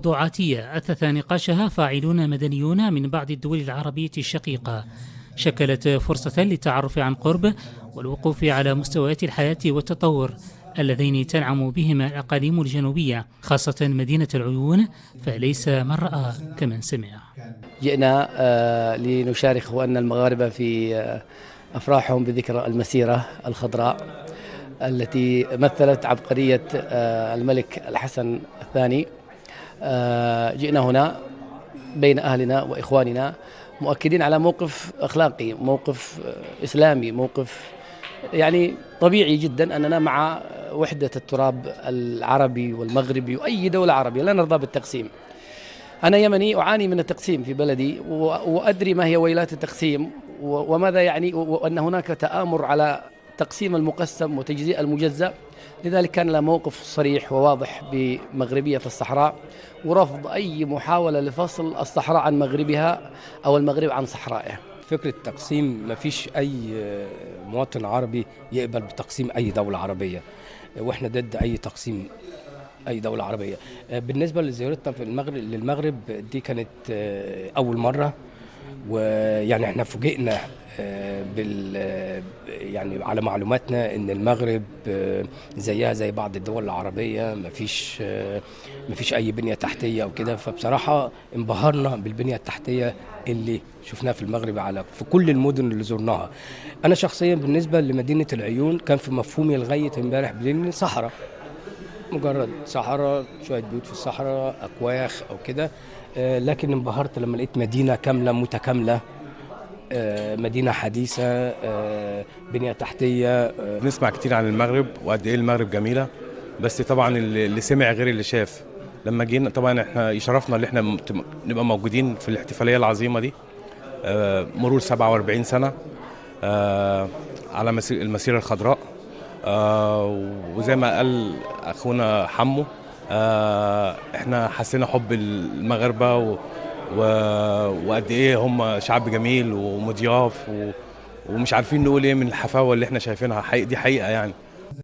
موضوعاتية أثث نقاشها فاعلون مدنيون من بعض الدول العربية الشقيقة، شكلت فرصة للتعرف عن قرب والوقوف على مستويات الحياة والتطور اللذين تنعم بهما الأقاليم الجنوبية، خاصة مدينة العيون، فليس من رأى كمن سمع. جئنا لنشارك أخواننا المغاربة في أفراحهم بذكرى المسيرة الخضراء التي مثلت عبقرية الملك الحسن الثاني. جئنا هنا بين أهلنا وإخواننا مؤكدين على موقف أخلاقي، موقف إسلامي، موقف يعني طبيعي جدا أننا مع وحدة التراب العربي والمغربي وأي دولة عربية، لا نرضى بالتقسيم. أنا يمني أعاني من التقسيم في بلدي وأدري ما هي ويلات التقسيم وماذا يعني، وأن هناك تآمر على تقسيم المقسم وتجزيء المجزأ. لذلك كان له موقف صريح وواضح بمغربية الصحراء ورفض أي محاولة لفصل الصحراء عن مغربها أو المغرب عن صحرائه. فكرة التقسيم ما فيش أي مواطن عربي يقبل بتقسيم أي دولة عربية، وإحنا ضد أي تقسيم أي دولة عربية. بالنسبة لزيارتنا في للمغرب دي كانت أول مرة، ويعني إحنا فوجئنا يعني على معلوماتنا إن المغرب زيها زي بعض الدول العربية، ما فيش أي بنية تحتية أو كده. فبصراحة انبهرنا بالبنية التحتية اللي شفناها في المغرب في كل المدن اللي زرناها. أنا شخصيا بالنسبة لمدينة العيون كان في مفهومي لغاية امبارح بالليل صحراء، مجرد صحراء، شوية بيوت في الصحراء، أكواخ أو كده. لكن انبهرت لما لقيت مدينة كاملة متكاملة، مدينة حديثة، بنية تحتية. نسمع كتير عن المغرب وقد ايه المغرب جميلة، بس طبعا اللي سمع غير اللي شاف. لما جينا طبعا احنا يشرفنا ان احنا نبقى موجودين في الاحتفالية العظيمة دي، مرور 47 سنة على المسيرة الخضراء. وزي ما قال اخونا حمو، احنا حسينا حب المغاربة وقد ايه هم شعب جميل ومضياف ومش عارفين نقول ايه من الحفاوة اللي احنا شايفينها. دي حقيقة يعني.